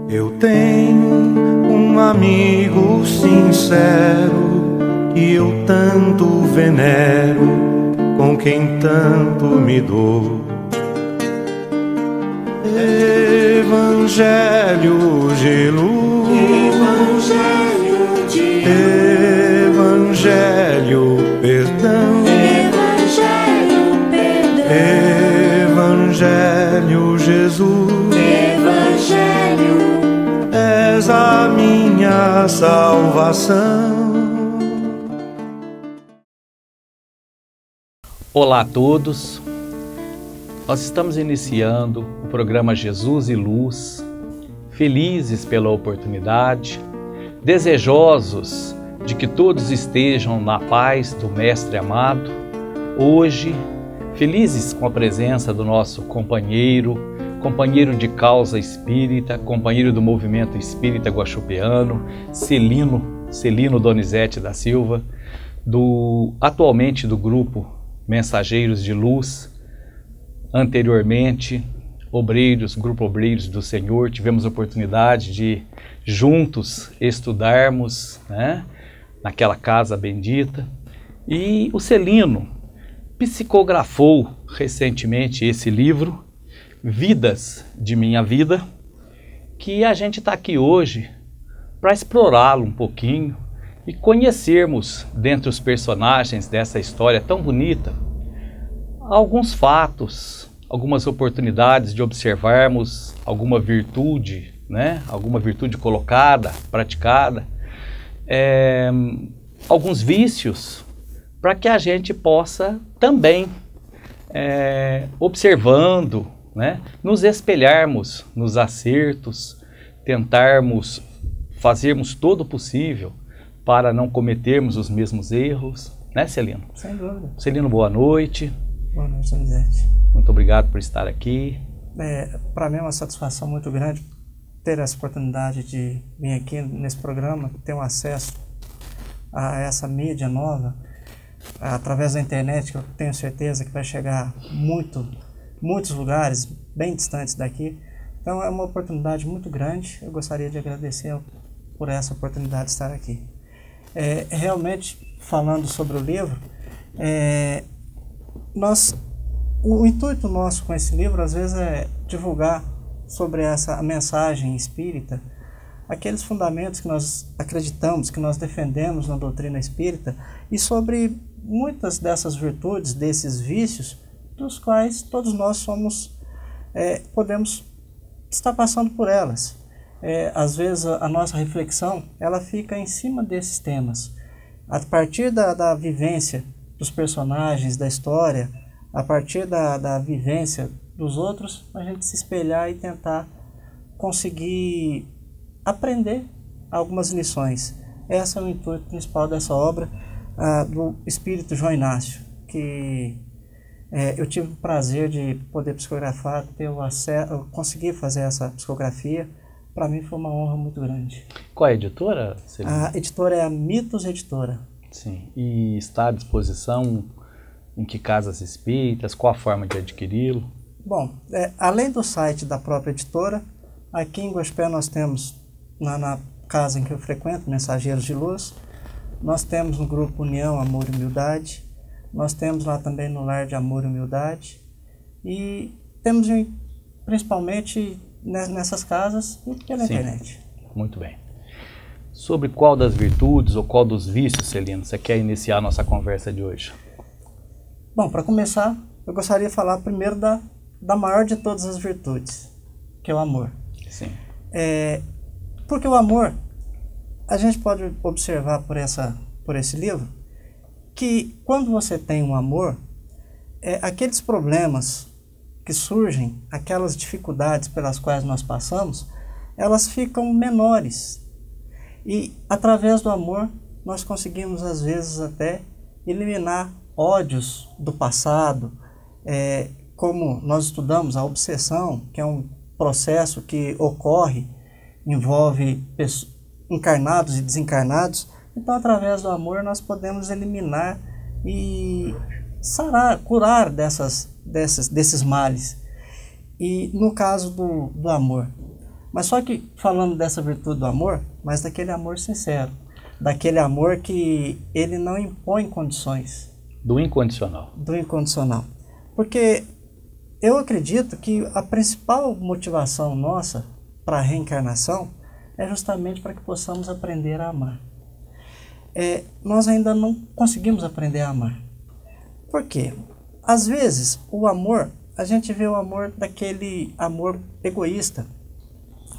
Eu tenho um amigo sincero que eu tanto venero, com quem tanto me dou. Evangelho de luz, Evangelho de luz, Evangelho perdão, Evangelho perdão, Evangelho Jesus, Evangelho, és a minha salvação. Olá a todos, nós estamos iniciando o programa Jesus e Luz, felizes pela oportunidade, desejosos de que todos estejam na paz do Mestre amado. Hoje, felizes com a presença do nosso companheiro de causa espírita, companheiro do movimento espírita guaxupeano, Celino Donizete da Silva, atualmente do grupo Mensageiros de Luz, anteriormente Grupo Obreiros do Senhor. Tivemos a oportunidade de juntos estudarmos, naquela casa bendita, e o Celino psicografou recentemente esse livro, Vidas de Minha Vida, que a gente está aqui hoje para explorá-lo um pouquinho e conhecermos, dentre os personagens dessa história tão bonita, alguns fatos, algumas oportunidades de observarmos alguma virtude, alguma virtude colocada, praticada, alguns vícios, para que a gente possa também, observando, nos espelharmos nos acertos, tentarmos fazermos todo o possível para não cometermos os mesmos erros, Celino? Sem dúvida. Celino, boa noite. Boa noite, Donizete. Muito obrigado por estar aqui. Para mim é uma satisfação muito grande ter essa oportunidade de vir aqui nesse programa, ter um acesso a essa mídia nova, através da internet, que eu tenho certeza que vai chegar muitos lugares bem distantes daqui. Então é uma oportunidade muito grande. Eu gostaria de agradecer por essa oportunidade de estar aqui. Realmente, falando sobre o livro, o intuito nosso com esse livro, às vezes, é divulgar sobre a mensagem espírita, aqueles fundamentos que nós acreditamos, que nós defendemos na doutrina espírita, e sobre muitas dessas virtudes, desses vícios, dos quais todos nós podemos estar passando por elas. Às vezes a nossa reflexão ela fica em cima desses temas. A partir da vivência dos personagens, da história, a partir da vivência dos outros, a gente se espelhar e tentar conseguir aprender algumas lições. Esse é o intuito principal dessa obra, do espírito João Inácio, que eu tive o prazer de poder psicografar, conseguir fazer essa psicografia. Para mim foi uma honra muito grande. Qual é a editora, Celino? A editora é a Mitos Editora. Sim. E está à disposição em que casas espíritas? Qual a forma de adquiri-lo? Bom, além do site da própria editora, aqui em Guaxupé nós temos, na casa em que eu frequento, Mensageiros de Luz, nós temos no grupo União, Amor e Humildade, nós temos lá também no Lar de Amor e Humildade, e temos principalmente nessas casas e pela internet. Muito bem. Sobre qual das virtudes ou qual dos vícios, Celino, você quer iniciar a nossa conversa de hoje? Bom, para começar, eu gostaria de falar primeiro da maior de todas as virtudes, que é o amor. Sim. Porque o amor, a gente pode observar por esse livro, que quando você tem um amor, aqueles problemas que surgem, aquelas dificuldades pelas quais nós passamos, elas ficam menores. E através do amor, nós conseguimos às vezes até eliminar ódios do passado, como nós estudamos a obsessão, que é um processo que ocorre, envolve encarnados e desencarnados. Então, através do amor, nós podemos eliminar e curar desses males. E no caso do amor, Mas só que falando dessa virtude do amor, mas daquele amor sincero, daquele amor que ele não impõe condições. Do incondicional. Do incondicional. Porque eu acredito que a principal motivação nossa para a reencarnação é justamente para que possamos aprender a amar. Nós ainda não conseguimos aprender a amar. Por quê? Às vezes, o amor, a gente vê o amor daquele amor egoísta.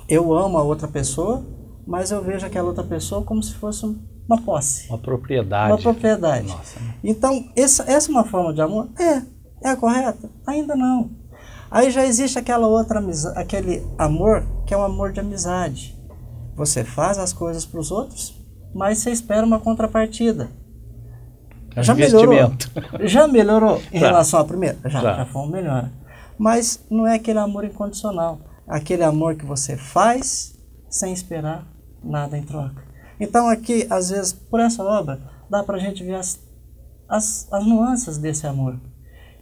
Eu amo a outra pessoa, mas eu vejo aquela outra pessoa como se fosse uma posse. Uma propriedade. Uma propriedade. Nossa. Então, essa é uma forma de amor? É a correta? Ainda não. Aí já existe aquela outra amizade, aquele amor que é um amor de amizade. Você faz as coisas para os outros, mas você espera uma contrapartida. Já melhorou? Já melhorou em relação à primeira? Já foi uma melhora. Mas não é aquele amor incondicional. Aquele amor que você faz sem esperar nada em troca. Então aqui, às vezes, por essa obra, dá para a gente ver as nuances desse amor.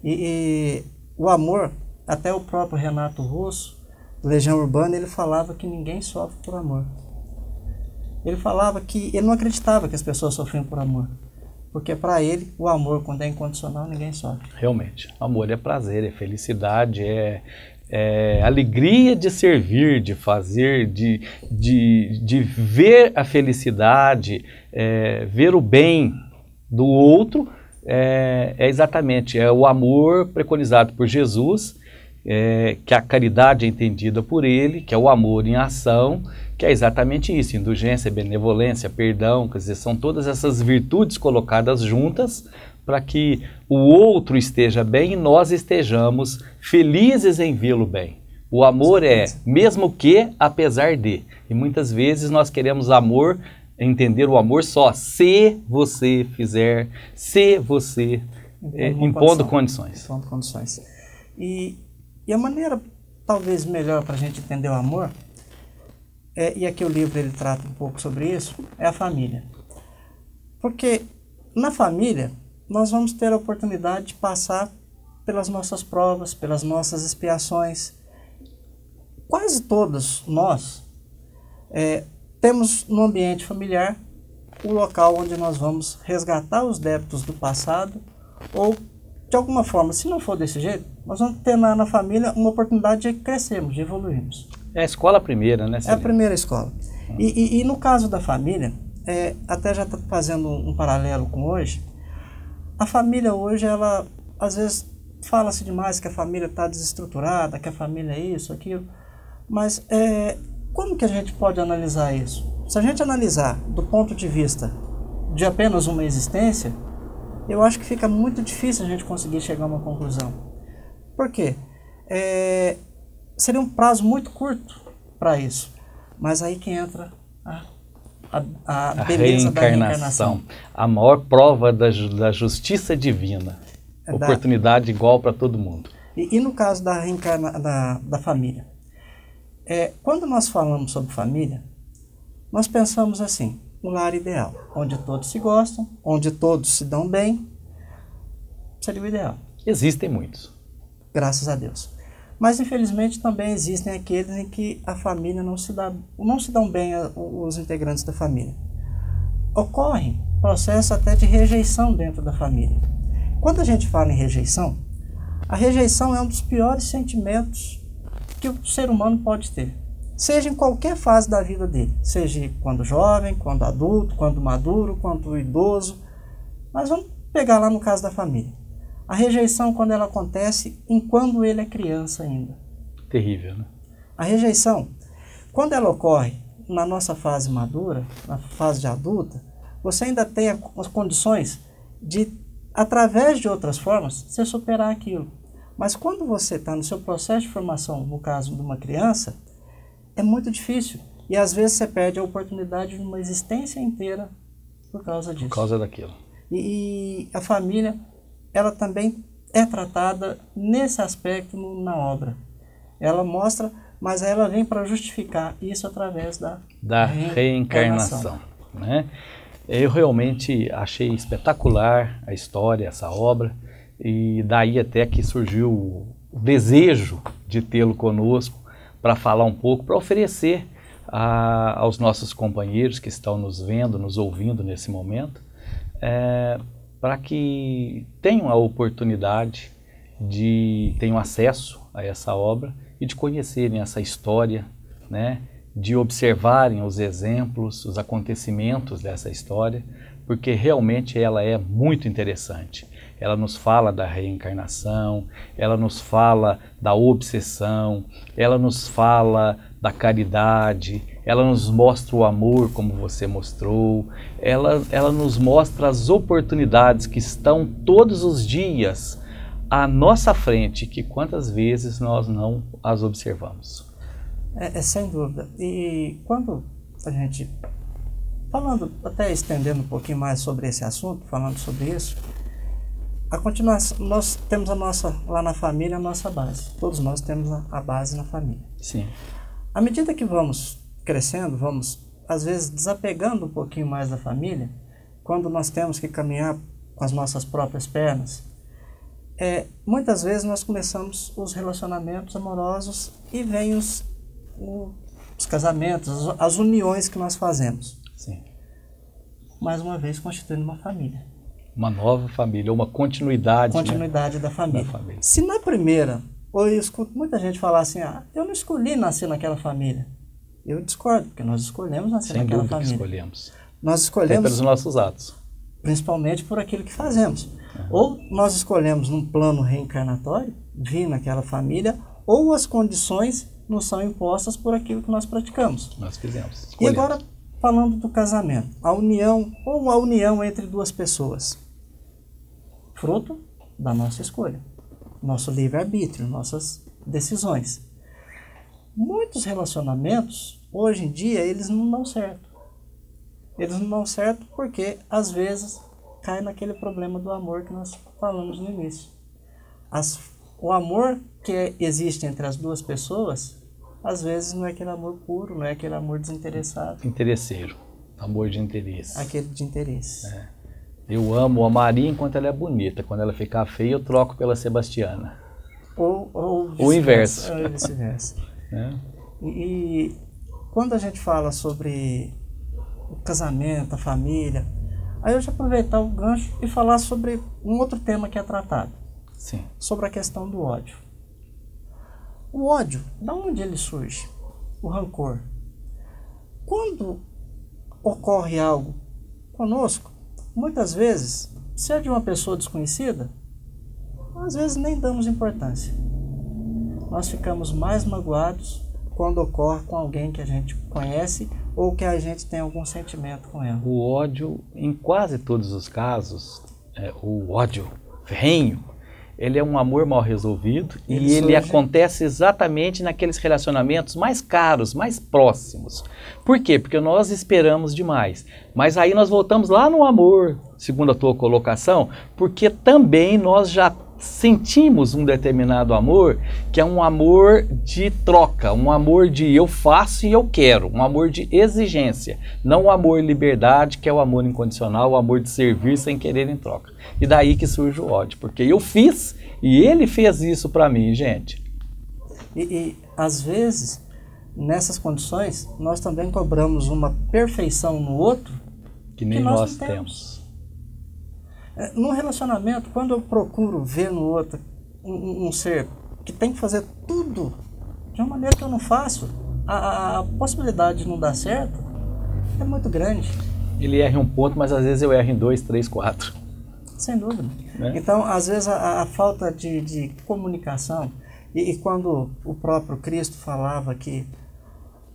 E o amor, até o próprio Renato Russo, do Legião Urbana, ele falava que ninguém sofre por amor. Ele falava que ele não acreditava que as pessoas sofriam por amor. Porque para ele, o amor, quando é incondicional, ninguém sofre. Realmente, amor é prazer, é felicidade, é alegria de servir, de fazer, de ver a felicidade, ver o bem do outro, exatamente o amor preconizado por Jesus, que a caridade é entendida por ele, que é o amor em ação, que é exatamente isso, indulgência, benevolência, perdão, quer dizer, são todas essas virtudes colocadas juntas para que o outro esteja bem e nós estejamos felizes em vê-lo bem. O amor é mesmo que, apesar de. E muitas vezes nós queremos amor, entender o amor só se você fizer, se você impondo condições. Impondo condições. E a maneira talvez melhor para a gente entender o amor, e aqui o livro ele trata um pouco sobre isso, é a família. Porque na família nós vamos ter a oportunidade de passar pelas nossas provas, pelas nossas expiações. Quase todos nós temos no ambiente familiar o local onde nós vamos resgatar os débitos do passado ou, de alguma forma, se não for desse jeito, nós vamos ter na família uma oportunidade de crescermos, de evoluirmos. É a escola primeira, né, Celina? É a primeira escola. E no caso da família, até já estou fazendo um paralelo com hoje, a família hoje, ela, às vezes, fala-se demais que a família está desestruturada, que a família é isso, aquilo, mas como que a gente pode analisar isso? Se a gente analisar do ponto de vista de apenas uma existência, eu acho que fica muito difícil a gente conseguir chegar a uma conclusão. Por quê? Seria um prazo muito curto para isso, mas aí que entra a beleza da reencarnação. A maior prova da justiça divina. Oportunidade igual para todo mundo. E no caso da família, quando nós falamos sobre família, nós pensamos assim, um lar ideal, onde todos se gostam, onde todos se dão bem, seria o ideal. Existem muitos. Graças a Deus. Mas infelizmente também existem aqueles em que a família não se dão bem os integrantes da família. Ocorre processo até de rejeição dentro da família. Quando a gente fala em rejeição, a rejeição é um dos piores sentimentos que o ser humano pode ter. Seja em qualquer fase da vida dele. Seja quando jovem, quando adulto, quando maduro, quando idoso. Mas vamos pegar lá no caso da família. A rejeição, quando ela acontece, enquanto ele é criança ainda. Terrível, né? A rejeição, quando ela ocorre na nossa fase madura, na fase de adulta, você ainda tem as condições de, através de outras formas, você superar aquilo. Mas quando você está no seu processo de formação, no caso de uma criança, é muito difícil. E às vezes você perde a oportunidade de uma existência inteira por causa disso. Por causa daquilo. E a família, ela também é tratada nesse aspecto na obra. Ela mostra, mas ela vem para justificar isso através da reencarnação. Né? Eu realmente achei espetacular a história, essa obra, e daí até que surgiu o desejo de tê-lo conosco para falar um pouco, para oferecer aos nossos companheiros que estão nos vendo, nos ouvindo nesse momento, para que tenham a oportunidade tenham acesso a essa obra e de conhecerem essa história, né? De observarem os exemplos, os acontecimentos dessa história, porque realmente ela é muito interessante. Ela nos fala da reencarnação, ela nos fala da obsessão, ela nos fala da caridade, ela nos mostra o amor, como você mostrou, ela nos mostra as oportunidades que estão todos os dias à nossa frente, que quantas vezes nós não as observamos. Sem dúvida. E quando a gente, falando, até estendendo um pouquinho mais sobre esse assunto, falando sobre isso, a continuação, nós temos lá na família, a nossa base. Todos nós temos a base na família. Sim. À medida que vamos crescendo, vamos, às vezes, desapegando um pouquinho mais da família, quando nós temos que caminhar com as nossas próprias pernas, muitas vezes nós começamos os relacionamentos amorosos e vem os casamentos, as uniões que nós fazemos. Sim. Mais uma vez, constituindo uma família. Uma nova família, uma continuidade. Continuidade, né? Da família. Se na primeira, ou eu escuto muita gente falar assim, eu não escolhi nascer naquela família. Eu discordo, porque nós escolhemos nascer naquela família. Sem dúvida que escolhemos. Nós escolhemos pelos nossos atos. Principalmente por aquilo que fazemos. Ou nós escolhemos num plano reencarnatório, vir naquela família, ou as condições nos são impostas por aquilo que nós praticamos. Nós fizemos. E agora, falando do casamento, a união entre duas pessoas, fruto da nossa escolha, nosso livre-arbítrio, nossas decisões. Muitos relacionamentos, hoje em dia, eles não dão certo. Eles não dão certo porque, às vezes, cai naquele problema do amor que nós falamos no início. O amor que existe entre as duas pessoas, às vezes não é aquele amor puro, não é aquele amor desinteressado. Interesseiro, amor de interesse. Aquele de interesse. Eu amo a Maria enquanto ela é bonita, quando ela ficar feia eu troco pela Sebastiana. Ou o inverso. Vice-versa. E quando a gente fala sobre o casamento, a família, aí eu já aproveitar o gancho e falar sobre um outro tema que é tratado. Sim. Sobre a questão do ódio. O ódio, da onde ele surge? O rancor. Quando ocorre algo conosco, muitas vezes, se é de uma pessoa desconhecida, às vezes nem damos importância. Nós ficamos mais magoados quando ocorre com alguém que a gente conhece ou que a gente tem algum sentimento com ela. O ódio, em quase todos os casos, o ódio ferrenho, ele é um amor mal resolvido e ele acontece exatamente naqueles relacionamentos mais caros, mais próximos. Por quê? Porque nós esperamos demais. Mas aí nós voltamos lá no amor, segundo a tua colocação, porque também nós já sentimos um determinado amor, que é um amor de troca, um amor de eu faço e eu quero, um amor de exigência, não o amor liberdade, que é o amor incondicional, o amor de servir sem querer em troca. E daí que surge o ódio, porque eu fiz e ele fez isso para mim, gente. E às vezes, nessas condições, nós também cobramos uma perfeição no outro que nem nós temos. No relacionamento, quando eu procuro ver no outro um ser que tem que fazer tudo de uma maneira que eu não faço, a possibilidade de não dar certo é muito grande. Ele erra em um ponto, mas às vezes eu erro em 2, 3, 4. Sem dúvida. Então, às vezes, a falta de comunicação, e quando o próprio Cristo falava que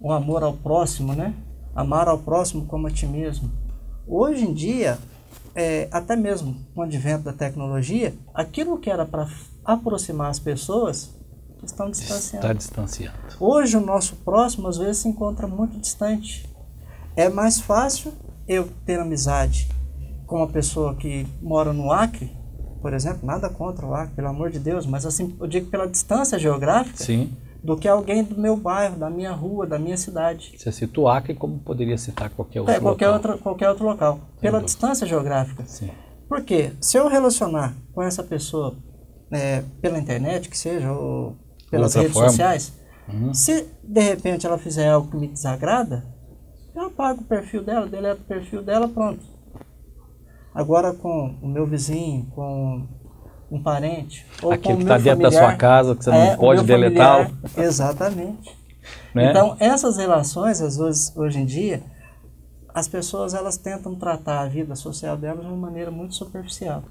o amor ao próximo, né? Amar ao próximo como a ti mesmo. Hoje em dia, até mesmo com o advento da tecnologia, aquilo que era para aproximar as pessoas estão distanciando. Está distanciando. Hoje o nosso próximo às vezes se encontra muito distante. É mais fácil eu ter amizade com uma pessoa que mora no Acre, por exemplo, nada contra o Acre, pelo amor de Deus, mas assim, eu digo pela distância geográfica, sim, do que alguém do meu bairro, da minha rua, da minha cidade. Você cita o Acre como poderia citar qualquer outro local. Qualquer outro local. Pela distância geográfica. Sim. Porque se eu relacionar com essa pessoa pela internet, que seja, ou pelas redes sociais, Se de repente ela fizer algo que me desagrada, eu apago o perfil dela, deleto o perfil dela, pronto. Agora com o meu vizinho, com um parente, ou aquele com o que meu está dentro da familiar, sua casa, que você não pode o meu deletá-lo. familiar, exatamente. Né? Então, essas relações, às vezes, hoje em dia, as pessoas elas tentam tratar a vida social delas de uma maneira muito superficial.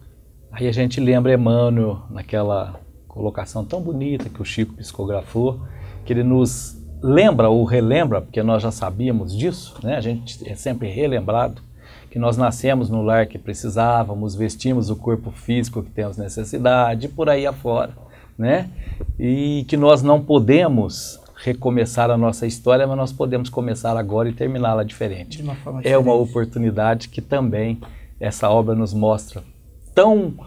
Aí a gente lembra Emmanuel, naquela colocação tão bonita que o Chico psicografou, que ele nos lembra ou relembra, porque nós já sabíamos disso, né? A gente é sempre relembrado, que nós nascemos no lar que precisávamos, vestimos o corpo físico que temos necessidade, e por aí afora, né? E que nós não podemos recomeçar a nossa história, mas nós podemos começar agora e terminá-la diferente. De uma forma É diferente. uma oportunidade que também essa obra nos mostra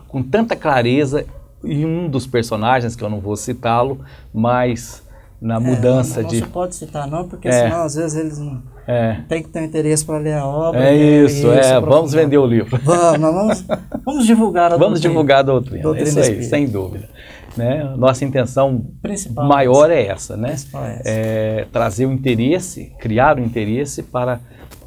com tanta clareza, e um dos personagens, que eu não vou citá-lo, mas na mudança não de... se pode citar não, porque senão às vezes eles não têm que ter interesse para ler a obra. Vamos vender o livro. Vamos divulgar a Vamos divulgar a doutrina, doutrina isso aí, espírita. sem dúvida. Né? Nossa intenção Principal maior é essa, né? É Trazer o interesse, criar o interesse para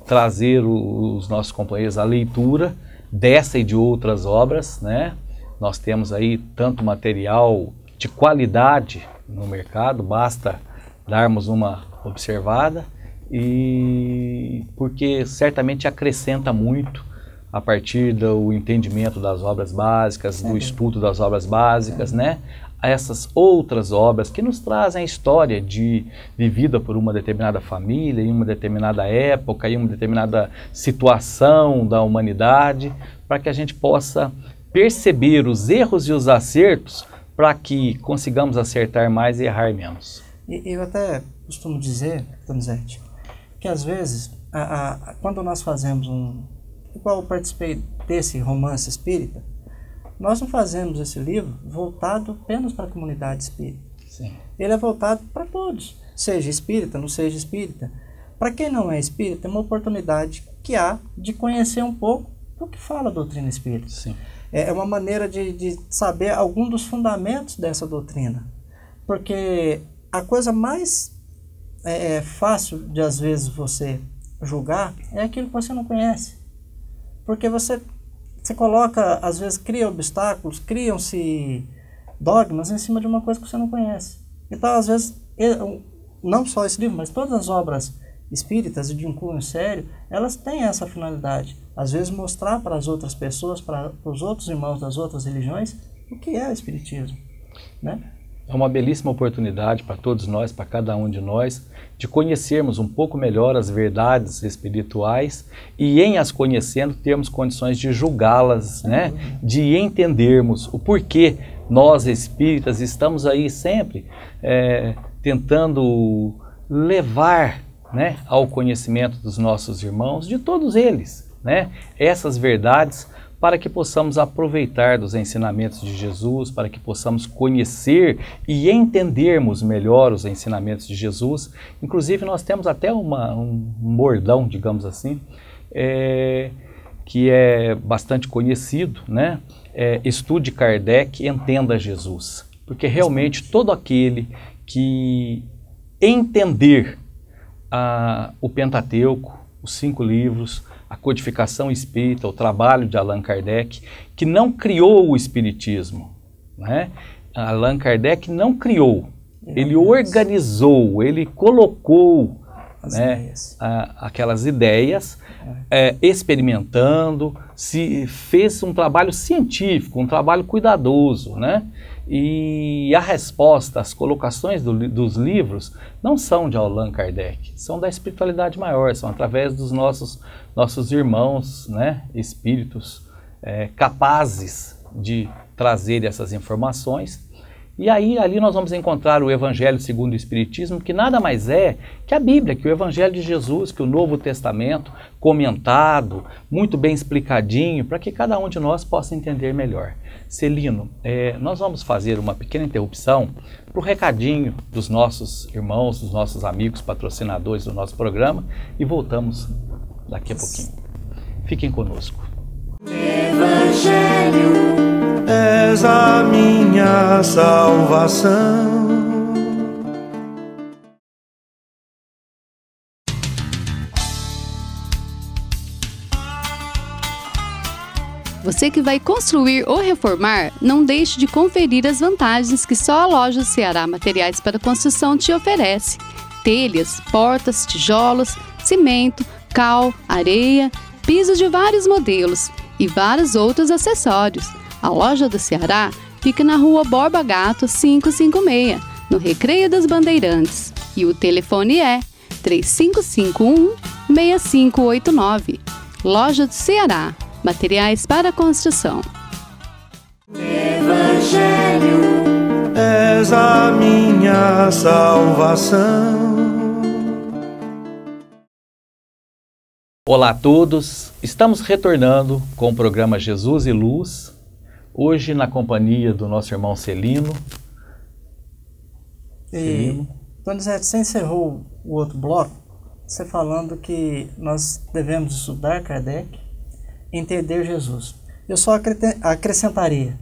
trazer os nossos companheiros à leitura dessa e de outras obras, né? Nós temos aí tanto material de qualidade no mercado, basta darmos uma observada, e porque certamente acrescenta muito a partir do entendimento das obras básicas, do estudo das obras básicas, né? Essas outras obras que nos trazem a história vivida por uma determinada família, em uma determinada época, em uma determinada situação da humanidade, para que a gente possa perceber os erros e os acertos, para que consigamos acertar mais e errar menos. Eu até costumo dizer, Donizete, que às vezes, quando nós fazemos igual eu participei desse romance espírita, nós não fazemos esse livro voltado apenas para a comunidade espírita. Sim. Ele é voltado para todos, seja espírita, não seja espírita. Para quem não é espírita, é uma oportunidade que há de conhecer um pouco do que fala a doutrina espírita. Sim. É uma maneira de saber algum dos fundamentos dessa doutrina. Porque a coisa mais fácil de, às vezes, você julgar é aquilo que você não conhece. Porque você coloca, às vezes, cria obstáculos, criam-se dogmas em cima de uma coisa que você não conhece. Então, às vezes, não só esse livro, mas todas as obras espíritas e de um cunho sério, elas têm essa finalidade. Às vezes, mostrar para as outras pessoas, para os outros irmãos das outras religiões, o que é o espiritismo, né? É uma belíssima oportunidade para todos nós, para cada um de nós, de conhecermos um pouco melhor as verdades espirituais e, em as conhecendo, termos condições de julgá-las, né? De entendermos o porquê nós, espíritas, estamos aí sempre tentando levar, né, ao conhecimento dos nossos irmãos, de todos eles, né, essas verdades, para que possamos aproveitar dos ensinamentos de Jesus, para que possamos conhecer e entendermos melhor os ensinamentos de Jesus. Inclusive, nós temos até um bordão, digamos assim, que é bastante conhecido, né? Estude Kardec, entenda Jesus. Porque realmente todo aquele que entender o Pentateuco, os 5 livros, a codificação espírita, o trabalho de Allan Kardec, que não criou o espiritismo, né? Allan Kardec não criou, ele organizou, ele colocou, né, aquelas ideias, experimentando, fez um trabalho científico, um trabalho cuidadoso, né? E a resposta, as colocações dos livros não são de Allan Kardec, são da espiritualidade maior, são através dos nossos irmãos, né, espíritos capazes de trazer essas informações. E aí ali nós vamos encontrar o Evangelho segundo o Espiritismo, que nada mais é que a Bíblia, que o Evangelho de Jesus, que o Novo Testamento, comentado, muito bem explicadinho, para que cada um de nós possa entender melhor. Celino, nós vamos fazer uma pequena interrupção para o recadinho dos nossos irmãos, dos nossos amigos, patrocinadores do nosso programa, e voltamos daqui a pouquinho. Fiquem conosco. Evangelho, és a minha salvação. Você que vai construir ou reformar, não deixe de conferir as vantagens que só a loja Ceará Materiais para Construção te oferece. Telhas, portas, tijolos, cimento, cal, areia, pisos de vários modelos e vários outros acessórios. A loja do Ceará fica na rua Borba Gato 556, no Recreio das Bandeirantes. E o telefone é 3551-6589. Loja do Ceará, materiais para construção. Evangelho, És a minha salvação. Olá a todos, estamos retornando com o programa Jesus e Luz, hoje na companhia do nosso irmão Celino. E, Donizete, você encerrou o outro bloco, você falando que nós devemos estudar Kardec, entender Jesus. Eu só acrescentaria,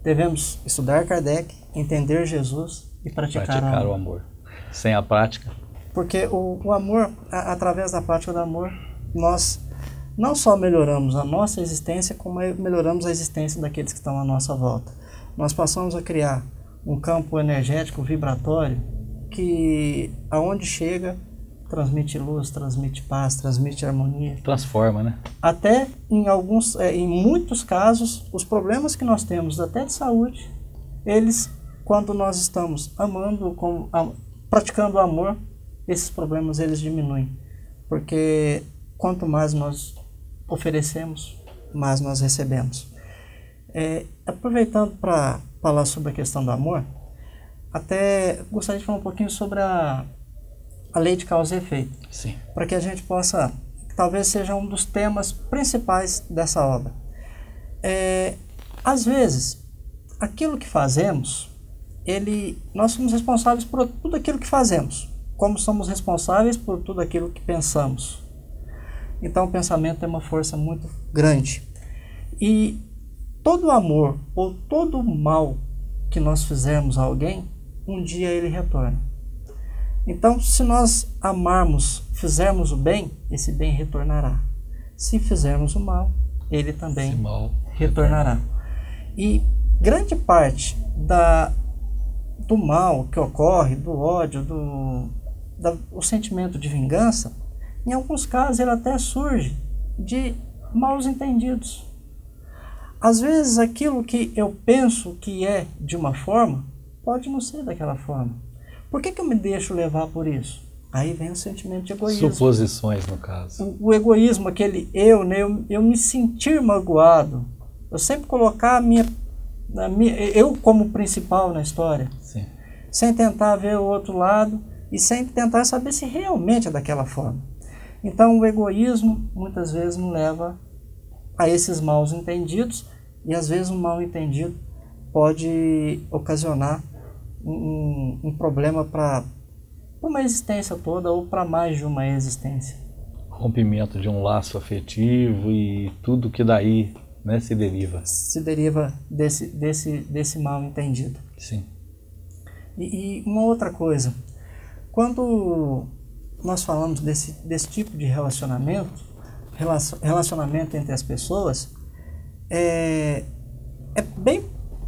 devemos estudar Kardec, entender Jesus e praticar o amor. Sem a prática. Porque o amor, através da prática do amor, nós não só melhoramos a nossa existência, como melhoramos a existência daqueles que estão à nossa volta. Nós passamos a criar um campo energético vibratório que, aonde chega, transmite luz, transmite paz, transmite harmonia. Transforma, né? Até em muitos casos, os problemas que nós temos até de saúde, eles, quando nós estamos amando, praticando o amor, esses problemas eles diminuem. Porque quanto mais nós oferecemos, mais nós recebemos. Aproveitando para falar sobre a questão do amor, até gostaria de falar um pouquinho sobre a lei de causa e efeito. Sim. Para que a gente possa, talvez seja um dos temas principais dessa obra. Às vezes, aquilo que fazemos, nós somos responsáveis por tudo aquilo que fazemos, como somos responsáveis por tudo aquilo que pensamos. Então o pensamento tem uma força muito grande. E todo amor ou todo mal que nós fizermos a alguém, um dia ele retorna. Então, se nós amarmos, fizermos o bem, esse bem retornará. Se fizermos o mal, ele também retornará. E grande parte do mal que ocorre, do ódio, o sentimento de vingança, em alguns casos ele até surge de maus entendidos. Às vezes aquilo que eu penso que é de uma forma, pode não ser daquela forma. Por que eu me deixo levar por isso? Aí vem o sentimento de egoísmo. Suposições, no caso. O egoísmo, aquele eu me sentir magoado. Eu sempre colocar eu como principal na história. Sim. Sem tentar ver o outro lado e sem tentar saber se realmente é daquela forma. Então o egoísmo muitas vezes nos leva a esses maus entendidos, e às vezes um mal entendido pode ocasionar um problema para uma existência toda ou para mais de uma existência. Rompimento de um laço afetivo e tudo que daí, né, se deriva. Se deriva desse mal entendido. Sim. E uma outra coisa, quando nós falamos desse tipo de relacionamento entre as pessoas,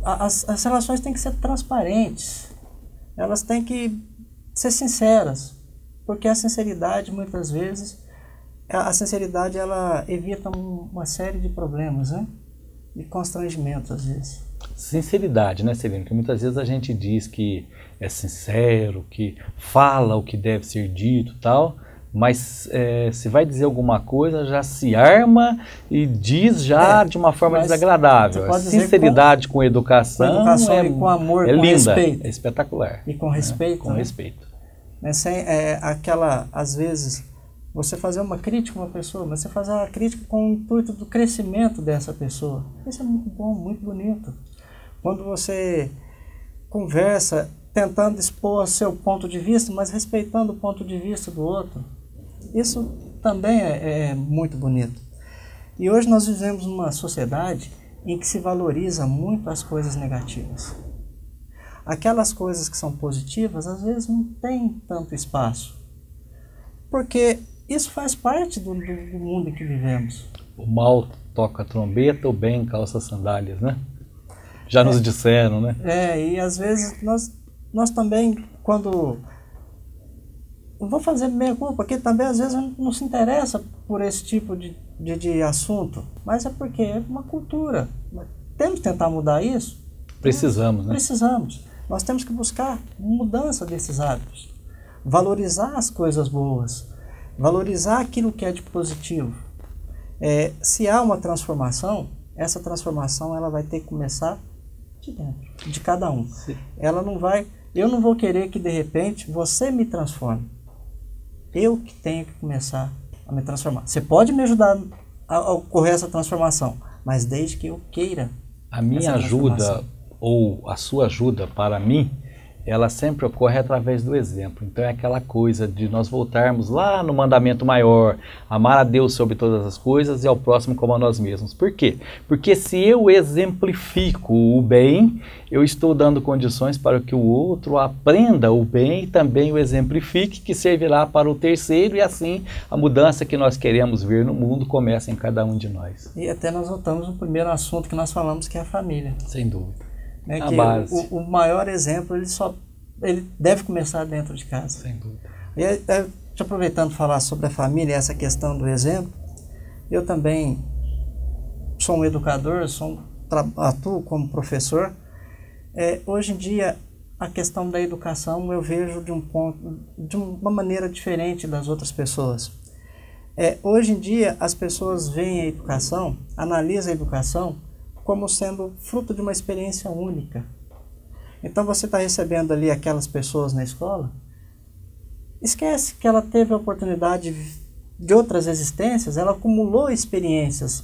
as relações têm que ser transparentes, elas têm que ser sinceras, porque a sinceridade muitas vezes, ela evita uma série de problemas, né? E constrangimentos às vezes. Sinceridade, né, Celino? Que muitas vezes a gente diz que é sincero, que fala o que deve ser dito e tal, mas se vai dizer alguma coisa, já se arma e diz já de uma forma desagradável. A sinceridade com educação e com amor, é com linda, respeito. É espetacular. E com respeito. Com respeito. Às vezes, você fazer uma crítica a uma pessoa, mas você fazer a crítica com o intuito do crescimento dessa pessoa. Isso é muito bom, muito bonito. Quando você conversa tentando expor seu ponto de vista, mas respeitando o ponto de vista do outro, isso também é muito bonito. E hoje nós vivemos numa sociedade em que se valoriza muito as coisas negativas. Aquelas coisas que são positivas, às vezes não tem tanto espaço. Porque isso faz parte do mundo em que vivemos. O mal toca a trombeta, o bem calça sandálias, né? Já nos disseram, né? E às vezes nós também, quando... Não vou fazer meia culpa, porque também às vezes não se interessa por esse tipo de assunto, mas é porque é uma cultura. Temos que tentar mudar isso? Precisamos, né? Precisamos. Nós temos que buscar mudança desses hábitos. Valorizar as coisas boas. Valorizar aquilo que é de positivo. Se há uma transformação, essa transformação ela vai ter que começar de dentro, de cada um. Sim. Eu não vou querer que de repente você me transforme. Eu que tenho que começar a me transformar. Você pode me ajudar a ocorrer essa transformação, mas desde que eu queira. A minha ajuda ou a sua ajuda para mim, ela sempre ocorre através do exemplo. Então é aquela coisa de nós voltarmos lá no mandamento maior, amar a Deus sobre todas as coisas e ao próximo como a nós mesmos. Por quê? Porque se eu exemplifico o bem, eu estou dando condições para que o outro aprenda o bem e também o exemplifique, que servirá para o terceiro, e assim a mudança que nós queremos ver no mundo começa em cada um de nós. E até nós voltamos no primeiro assunto que nós falamos, que é a família. Sem dúvida. A base. O maior exemplo, ele deve começar dentro de casa. Sem dúvida. E aproveitando falar sobre a família, essa questão do exemplo, eu também sou um educador, atuo como professor. Hoje em dia, a questão da educação eu vejo de uma maneira diferente das outras pessoas. Hoje em dia, as pessoas veem a educação, analisam a educação como sendo fruto de uma experiência única. Então você está recebendo ali aquelas pessoas na escola, esquece que ela teve a oportunidade de outras existências, ela acumulou experiências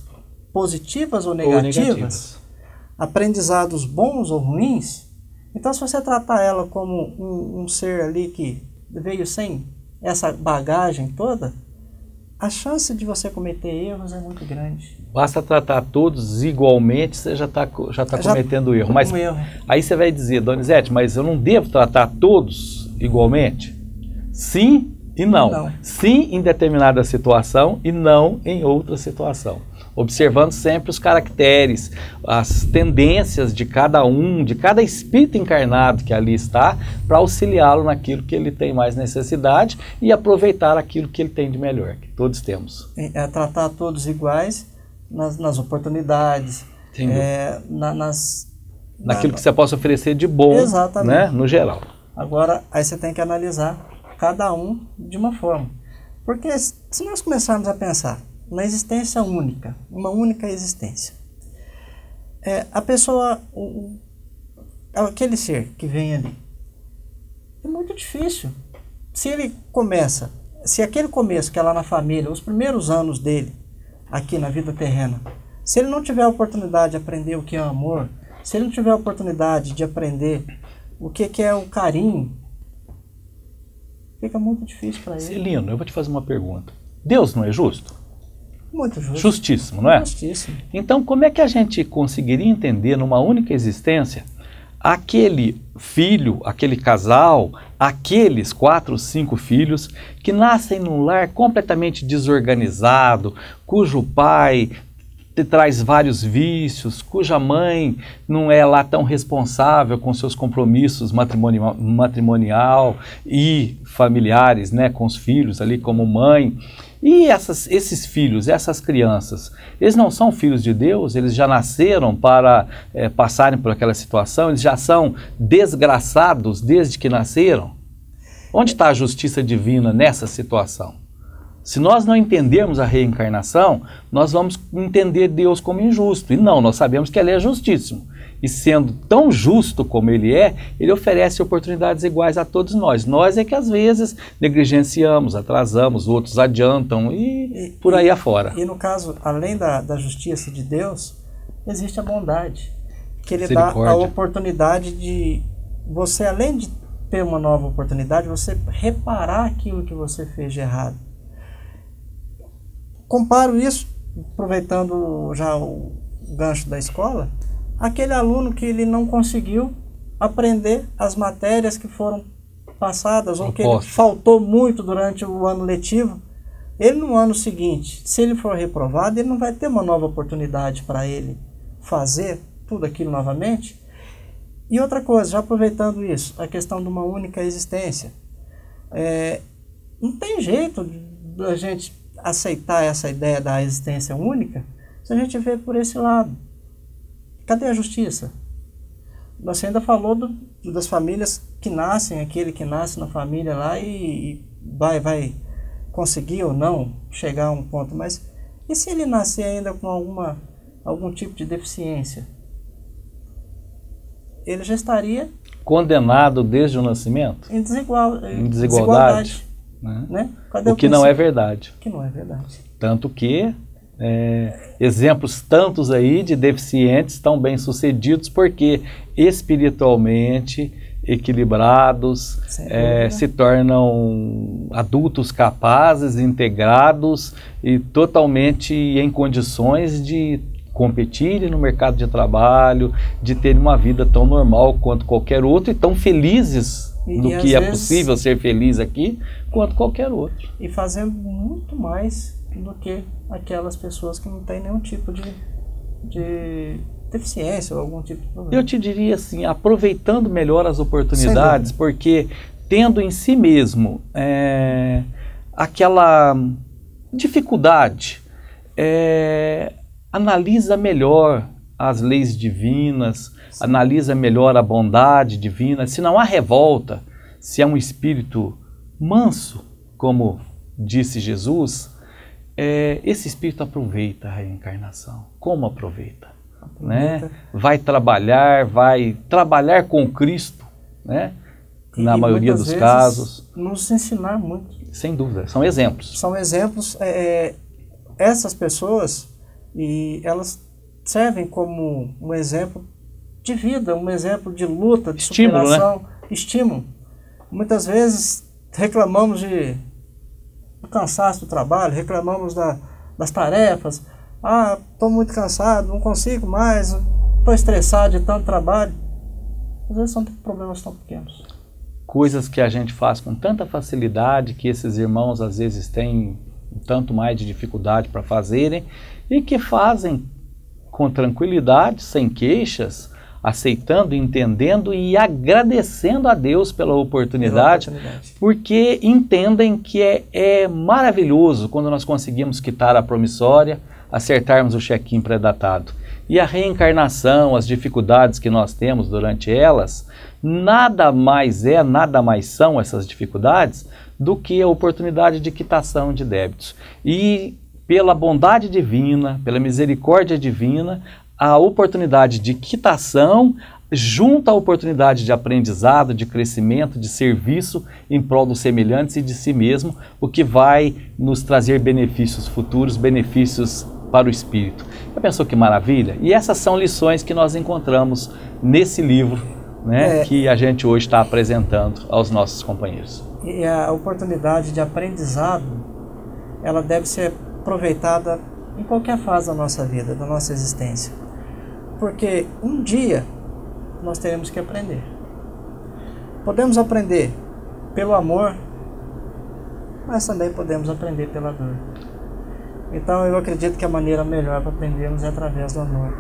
positivas ou negativas, aprendizados bons ou ruins. Então se você tratar ela como um ser ali que veio sem essa bagagem toda, a chance de você cometer erros é muito grande. Basta tratar todos igualmente, você já está cometendo erro. Mas aí você vai dizer, Donizete, mas eu não devo tratar todos igualmente? Sim e não. Sim em determinada situação e não em outra situação. Observando sempre os caracteres, as tendências de cada um, de cada espírito encarnado que ali está, para auxiliá-lo naquilo que ele tem mais necessidade e aproveitar aquilo que ele tem de melhor, que todos temos. Tratar todos iguais nas oportunidades, naquilo que você possa oferecer de bom, né, no geral. Agora, aí você tem que analisar cada um de uma forma. Porque se nós começarmos a pensar na existência única, uma única existência, a pessoa, aquele ser que vem ali, é muito difícil. Se aquele começo que é lá na família, os primeiros anos dele, aqui na vida terrena, se ele não tiver a oportunidade de aprender o que é o amor, se ele não tiver a oportunidade de aprender o que é o carinho, fica muito difícil para ele. Celino, eu vou te fazer uma pergunta. Deus não é justo? Muito justo. Justíssimo, não é? Justíssimo. Então, como é que a gente conseguiria entender numa única existência aquele filho, aquele casal, aqueles 4 ou 5 filhos que nascem num lar completamente desorganizado, cujo pai traz vários vícios, cuja mãe não é lá tão responsável com seus compromissos matrimonial e familiares, né, com os filhos ali como mãe. E esses filhos, essas crianças, eles não são filhos de Deus? Eles já nasceram para passarem por aquela situação? Eles já são desgraçados desde que nasceram? Onde está a justiça divina nessa situação? Se nós não entendermos a reencarnação, nós vamos entender Deus como injusto. E não, nós sabemos que Ele é justíssimo. E sendo tão justo como Ele é, Ele oferece oportunidades iguais a todos nós. Nós é que às vezes negligenciamos, atrasamos, outros adiantam e por aí afora. E no caso, além da justiça de Deus, existe a bondade. Que Ele dá a oportunidade de você, além de ter uma nova oportunidade, você reparar aquilo que você fez de errado. Comparo isso, aproveitando já o gancho da escola, aquele aluno que ele não conseguiu aprender as matérias que foram passadas, ou que ele faltou muito durante o ano letivo, Ele no ano seguinte, se ele for reprovado, ele não vai ter uma nova oportunidade para ele fazer tudo aquilo novamente. E outra coisa, já aproveitando isso, a questão de uma única existência. Não tem jeito da gente aceitar essa ideia da existência única se a gente vê por esse lado. Cadê a justiça? Você ainda falou das famílias que nascem, aquele que nasce na família lá e vai conseguir ou não chegar a um ponto, mas e se ele nascer ainda com algum tipo de deficiência? Ele já estaria condenado desde o nascimento? Em desigualdade. Né? O que não é verdade. Que não é verdade. Tanto que exemplos tantos aí de deficientes tão bem sucedidos porque espiritualmente equilibrados, se tornam adultos capazes, integrados e totalmente em condições de competirem no mercado de trabalho, de terem uma vida tão normal quanto qualquer outro e tão felizes no que é possível ser feliz aqui, quanto qualquer outro. E fazendo muito mais do que aquelas pessoas que não têm nenhum tipo de deficiência ou algum tipo de problema. Eu te diria assim, aproveitando melhor as oportunidades, porque tendo em si mesmo aquela dificuldade, analisa melhor as leis divinas, analisa melhor a bondade divina, se não há revolta, se é um espírito manso, como disse Jesus, esse espírito aproveita a reencarnação. Como aproveita? Né? Vai trabalhar com Cristo, né? Na maioria dos casos. Nos ensinar muito. Sem dúvida, são exemplos. São exemplos, essas pessoas, e elas servem como um exemplo de vida, um exemplo de luta, de superação, estímulo. Muitas vezes reclamamos do cansaço do trabalho, reclamamos das tarefas. Estou muito cansado, não consigo mais, estou estressado de tanto trabalho. Às vezes são problemas tão pequenos. Coisas que a gente faz com tanta facilidade, que esses irmãos às vezes têm um tanto mais de dificuldade para fazerem, e que fazem com tranquilidade, sem queixas, aceitando, entendendo e agradecendo a Deus pela oportunidade, porque entendem que é maravilhoso quando nós conseguimos quitar a promissória, acertarmos o check-in pré-datado. E a reencarnação, as dificuldades que nós temos durante elas, nada mais são essas dificuldades do que a oportunidade de quitação de débitos. E pela bondade divina, pela misericórdia divina, a oportunidade de quitação junto à oportunidade de aprendizado, de crescimento, de serviço em prol dos semelhantes e de si mesmo, o que vai nos trazer benefícios futuros, benefícios para o espírito. Já pensou que maravilha? E essas são lições que nós encontramos nesse livro, né, que a gente hoje está apresentando aos nossos companheiros. E a oportunidade de aprendizado, ela deve ser aproveitada em qualquer fase da nossa vida, da nossa existência. Porque um dia nós teremos que aprender. Podemos aprender pelo amor, mas também podemos aprender pela dor. Então eu acredito que a maneira melhor para aprendermos é através do amor.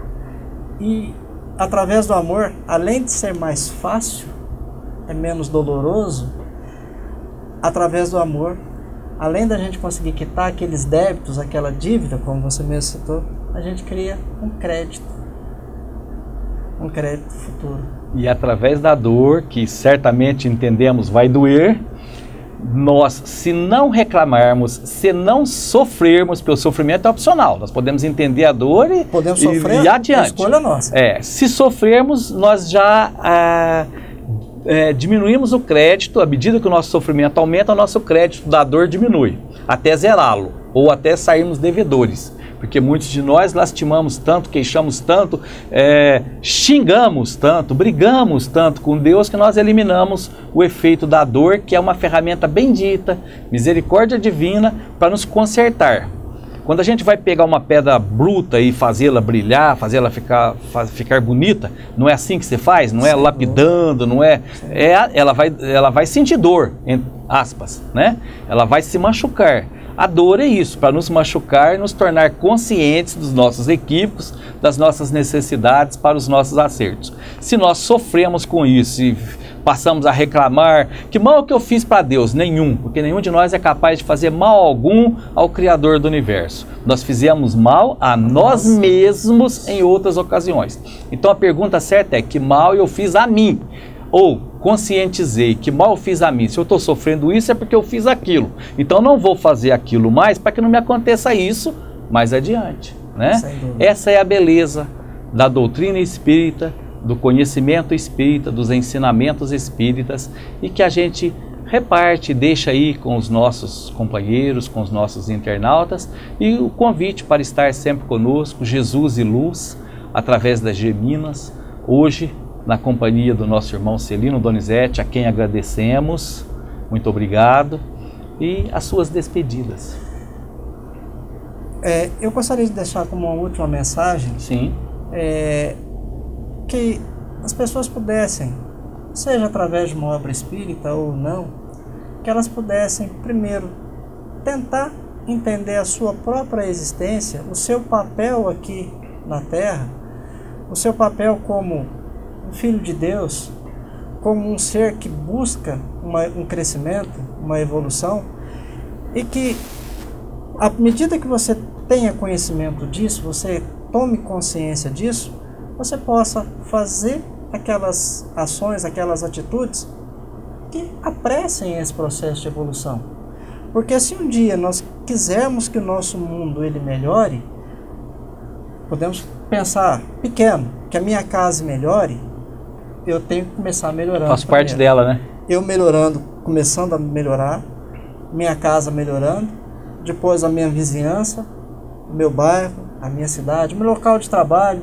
E através do amor, além de ser mais fácil, é menos doloroso, através do amor, além da gente conseguir quitar aqueles débitos, aquela dívida, como você mesmo citou, a gente cria um crédito futuro. E através da dor, que certamente entendemos vai doer, nós, se não reclamarmos, se não sofrermos, porque o sofrimento é opcional, nós podemos entender a dor e adiante. A escolha é nossa. Se sofrermos, nós já diminuímos o crédito. À medida que o nosso sofrimento aumenta, o nosso crédito da dor diminui, até zerá-lo, ou até sairmos devedores. Porque muitos de nós lastimamos tanto, queixamos tanto, xingamos tanto, brigamos tanto com Deus, que nós eliminamos o efeito da dor, que é uma ferramenta bendita, misericórdia divina, para nos consertar. Quando a gente vai pegar uma pedra bruta e fazê-la brilhar, fazê-la ficar bonita, não é assim que você faz? Não é lapidando, não é... ela vai sentir dor, entre aspas, né? Ela vai se machucar. A dor é isso, para nos machucar e nos tornar conscientes dos nossos equívocos, das nossas necessidades para os nossos acertos. Se nós sofremos com isso e passamos a reclamar, que mal que eu fiz para Deus? Nenhum, porque nenhum de nós é capaz de fazer mal algum ao Criador do Universo. Nós fizemos mal a nós mesmos em outras ocasiões. Então a pergunta certa é: que mal eu fiz a mim? Ou conscientizei que mal eu fiz a mim. Se eu estou sofrendo isso é porque eu fiz aquilo. Então não vou fazer aquilo mais para que não me aconteça isso mais adiante, né? Essa é a beleza da doutrina espírita, do conhecimento espírita, dos ensinamentos espíritas, e que a gente reparte, deixa aí com os nossos companheiros, com os nossos internautas, e o convite para estar sempre conosco, Jesus e Luz, através das Geminas, hoje na companhia do nosso irmão Celino Donizete, a quem agradecemos, muito obrigado, e as suas despedidas. Eu gostaria de deixar como uma última mensagem, sim, que as pessoas pudessem, seja através de uma obra espírita ou não, que elas pudessem, primeiro, tentar entender a sua própria existência, o seu papel aqui na Terra, o seu papel como um filho de Deus, como um ser que busca um crescimento, uma evolução, e que, à medida que você tenha conhecimento disso, você tome consciência disso, você possa fazer aquelas ações, aquelas atitudes que apressem esse processo de evolução. Porque se um dia nós quisermos que o nosso mundo ele melhore, podemos pensar pequeno, que a minha casa melhore, eu tenho que começar melhorando. Faz parte dela, né? Eu melhorando, começando a melhorar, minha casa melhorando, depois a minha vizinhança, o meu bairro, a minha cidade, o meu local de trabalho,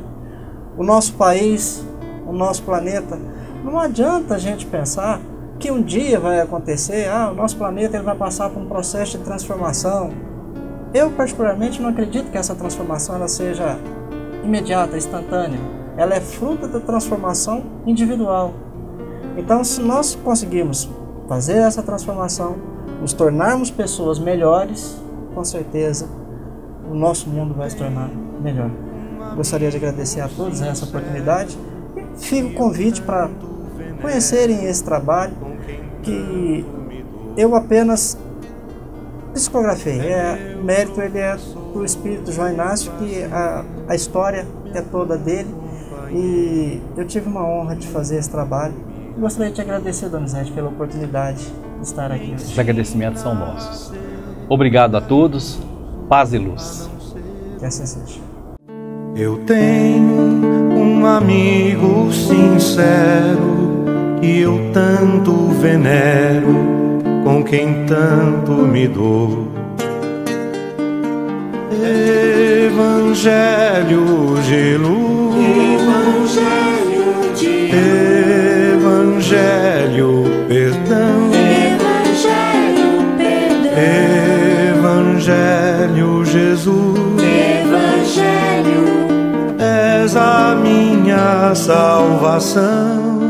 o nosso país, o nosso planeta. Não adianta a gente pensar que um dia vai acontecer, o nosso planeta ele vai passar por um processo de transformação. Eu particularmente não acredito que essa transformação ela seja imediata, instantânea. Ela é fruto da transformação individual. Então, se nós conseguirmos fazer essa transformação, nos tornarmos pessoas melhores, com certeza o nosso mundo vai se tornar melhor. Gostaria de agradecer a todos essa oportunidade e fica o convite para conhecerem esse trabalho que eu apenas psicografei. O mérito ele é do espírito João Inácio, que a história é toda dele, e eu tive uma honra de fazer esse trabalho. Gostaria de te agradecer, Donizete, pela oportunidade de estar aqui hoje. Os agradecimentos são nossos. Obrigado a todos, paz e luz. Que assim seja. Eu tenho um amigo sincero que eu tanto venero, com quem tanto me dou. Evangelho de luz, Evangelho perdão, Evangelho Jesus, és a minha salvação.